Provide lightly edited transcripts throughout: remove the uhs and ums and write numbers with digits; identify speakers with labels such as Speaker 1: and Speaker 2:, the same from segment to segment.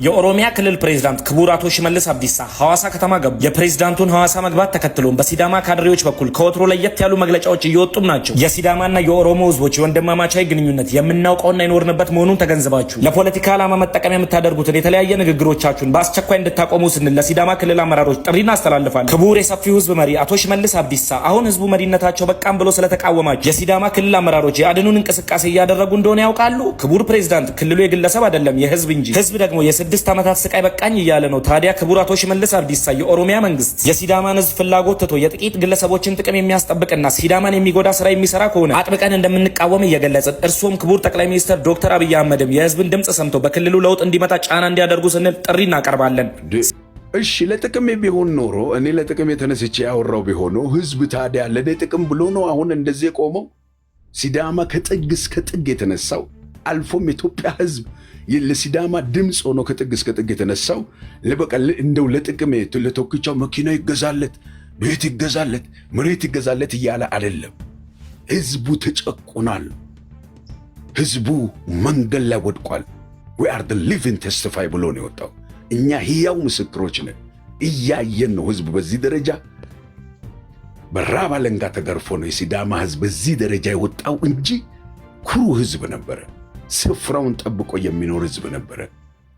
Speaker 1: የኦሮሚያ ክልል ፕሬዝዳንት ክቡር አቶ ሽመልስ አብዲሳ ሐዋሳ ከተማ ገቡ። የፕሬዝዳንቱን ሐዋሳ መግባት ተከትሎም በሲዳማ ካድሬዎች በኩል ከወትሮ ለየት ያሉ መግለጫዎች እየወጡም ናቸው። የሲዳማና የኦሮሞ ህዝቦች የወንድማማቻዊ ግንኙነት የምናውቀውና የኖርንበት መሆኑን ተገንዝባችሁ ለፖለቲካ ዓላማ መጠቀም የምታደርጉትን የተለያየ ንግግሮቻችሁን በአስቸኳይ እንድታቆሙ ስንል ለሲዳማ ክልል አመራሮች ጥሪ እናስተላልፋለን። ክቡር የሰፊው ህዝብ መሪ አቶ ሽመልስ አብዲሳ አሁን ህዝቡ መሪነታቸው በቃም ብሎ ስለተቃወማቸው የሲዳማ ክልል አመራሮች የአድኑን እንቅስቃሴ እያደረጉ እንደሆነ ያውቃሉ። ክቡር ፕሬዝዳንት ክልሉ የግለሰብ አይደለም የህዝብ እንጂ ህዝብ ደግሞ የ6 ዓመታት ስቃይ በቃኝ እያለ ነው። ታዲያ ክቡር አቶ ሽመልስ አብዲሳ የኦሮሚያ መንግስት የሲዳማን ህዝብ ፍላጎት ትቶ የጥቂት ግለሰቦችን ጥቅም የሚያስጠብቅና ሲዳማን የሚጎዳ ስራ የሚሰራ ከሆነ አጥብቀን እንደምንቃወም እየገለጽን እርሶም ክቡር ጠቅላይ ሚኒስትር ዶክተር አብይ አህመድም የህዝብን ድምጽ ሰምቶ በክልሉ ለውጥ እንዲመጣ ጫና እንዲያደርጉ ስንል ጥሪ እናቀርባለን።
Speaker 2: እሺ ለጥቅም ቢሆን ኖሮ እኔ ለጥቅም የተነስቼ ያወራው ቢሆን ህዝብ ታዲያ ለጥቅም ብሎ ነው አሁን እንደዚህ ቆመው ሲዳማ ከጥግ እስከ ጥግ የተነሳው አልፎም ኢትዮጵያ ህዝብ ለሲዳማ ድምጽ ሆኖ ከጥግ እስከ ጥግ የተነሳው ለበቀል እንደው ለጥቅም ለተወክቻው መኪና ይገዛለት ቤት ይገዛለት መሬት ይገዛለት እያለ አይደለም። ህዝቡ ተጨቆናል። ህዝቡ መንገድ ላይ ወድቋል። we are the living testify ብሎ ነው የወጣው። እኛ ህያው ምስክሮች ነን። እያየን ነው ህዝብ በዚህ ደረጃ በራብ አለንጋ ተገርፎ ነው የሲዳማ ህዝብ በዚህ ደረጃ የወጣው እንጂ ኩሩ ህዝብ ነበረ። ስፍራውን ጠብቆ የሚኖር ህዝብ ነበረ።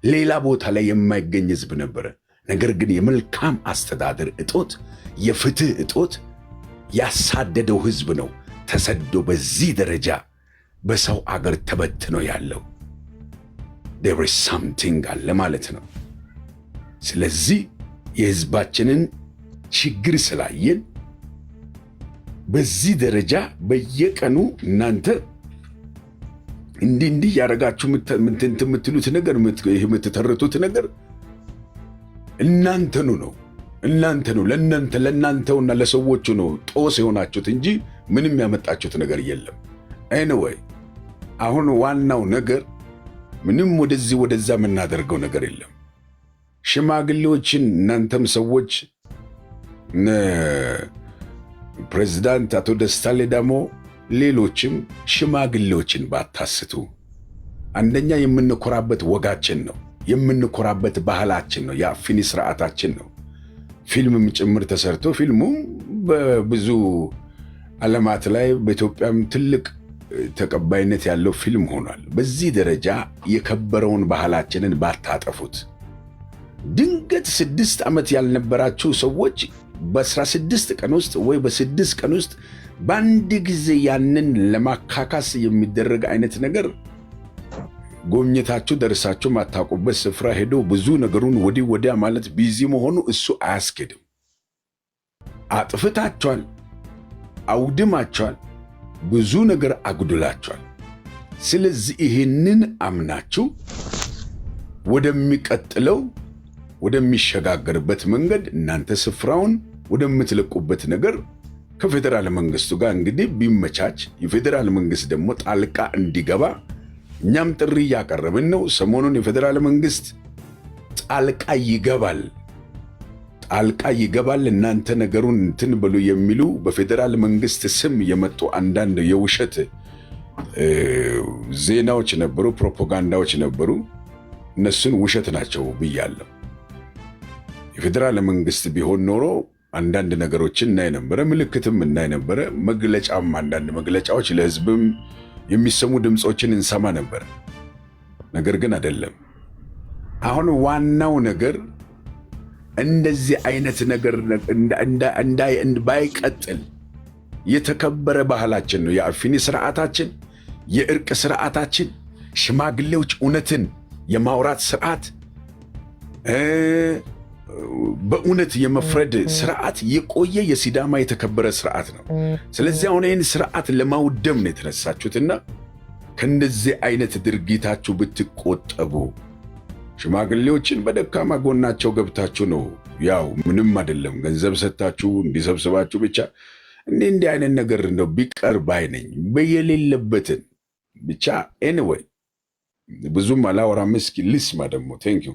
Speaker 2: ሌላ ቦታ ላይ የማይገኝ ህዝብ ነበረ። ነገር ግን የመልካም አስተዳደር እጦት፣ የፍትህ እጦት ያሳደደው ህዝብ ነው ተሰዶ በዚህ ደረጃ በሰው አገር ተበትኖ ያለው። there is something አለ ማለት ነው። ስለዚህ የህዝባችንን ችግር ስላየን በዚህ ደረጃ በየቀኑ እናንተ እንዲህ ያረጋችሁ የምትሉት ነገር የምትተርቱት ነገር እናንተኑ ነው ለእናንተውና ለሰዎቹ ነው ጦስ የሆናችሁት እንጂ ምንም ያመጣችሁት ነገር የለም። anyway አሁን ዋናው ነገር ምንም ወደዚህ ወደዛ የምናደርገው ነገር የለም። ሽማግሌዎችን እናንተም ሰዎች ፕሬዝዳንት አቶ ደስታ ሌዳሞ ሌሎችም ሽማግሌዎችን ባታስቱ። አንደኛ የምንኮራበት ወጋችን ነው፣ የምንኮራበት ባህላችን ነው፣ የአፍኒ ስርዓታችን ነው። ፊልምም ጭምር ተሰርቶ ፊልሙም በብዙ ዓለማት ላይ በኢትዮጵያም ትልቅ ተቀባይነት ያለው ፊልም ሆኗል። በዚህ ደረጃ የከበረውን ባህላችንን ባታጠፉት። ድንገት 6 ዓመት ያልነበራችሁ ሰዎች በ16 ቀን ውስጥ ወይ በ6 ቀን ውስጥ በአንድ ጊዜ ያንን ለማካካስ የሚደረግ አይነት ነገር ጎብኝታችሁ ደርሳችሁ ማታውቁበት ስፍራ ሄዶ ብዙ ነገሩን ወዲህ ወዲያ ማለት ቢዚ መሆኑ እሱ አያስኬድም። አጥፍታችኋል፣ አውድማችኋል፣ ብዙ ነገር አጉድላችኋል። ስለዚህ ይህንን አምናችሁ ወደሚቀጥለው ወደሚሸጋገርበት መንገድ እናንተ ስፍራውን ወደምትለቁበት ነገር ከፌደራል መንግስቱ ጋር እንግዲህ ቢመቻች የፌደራል መንግስት ደግሞ ጣልቃ እንዲገባ እኛም ጥሪ ያቀረብን ነው። ሰሞኑን የፌደራል መንግስት ጣልቃ ይገባል እናንተ ነገሩን እንትን ብሉ የሚሉ በፌደራል መንግስት ስም የመጡ አንዳንድ የውሸት ዜናዎች ነበሩ፣ ፕሮፓጋንዳዎች ነበሩ። እነሱን ውሸት ናቸው ብያለሁ። የፌደራል መንግስት ቢሆን ኖሮ አንዳንድ ነገሮችን እናይ ነበረ፣ ምልክትም እናይ ነበረ፣ መግለጫም አንዳንድ መግለጫዎች ለህዝብም የሚሰሙ ድምጾችን እንሰማ ነበር። ነገር ግን አይደለም። አሁን ዋናው ነገር እንደዚህ አይነት ነገር ባይቀጥል የተከበረ ባህላችን ነው። የአፍኒ ስርዓታችን፣ የእርቅ ስርዓታችን፣ ሽማግሌዎች እውነትን የማውራት ስርዓት፣ በእውነት የመፍረድ ስርዓት የቆየ የሲዳማ የተከበረ ስርዓት ነው። ስለዚህ አሁን ይህን ስርዓት ለማውደም ነው የተነሳችሁትና ከእንደዚህ አይነት ድርጊታችሁ ብትቆጠቡ። ሽማግሌዎችን በደካማ ጎናቸው ገብታችሁ ነው ያው ምንም አይደለም ገንዘብ ሰጣችሁ እንዲሰብስባችሁ ብቻ እንዲህ አይነት ነገር ነው ቢቀር ባይ ነኝ። በየሌለበትን ብቻ anyway ብዙም አላወራም። እስኪ ልስማ ደግሞ። ቴንክ ዩ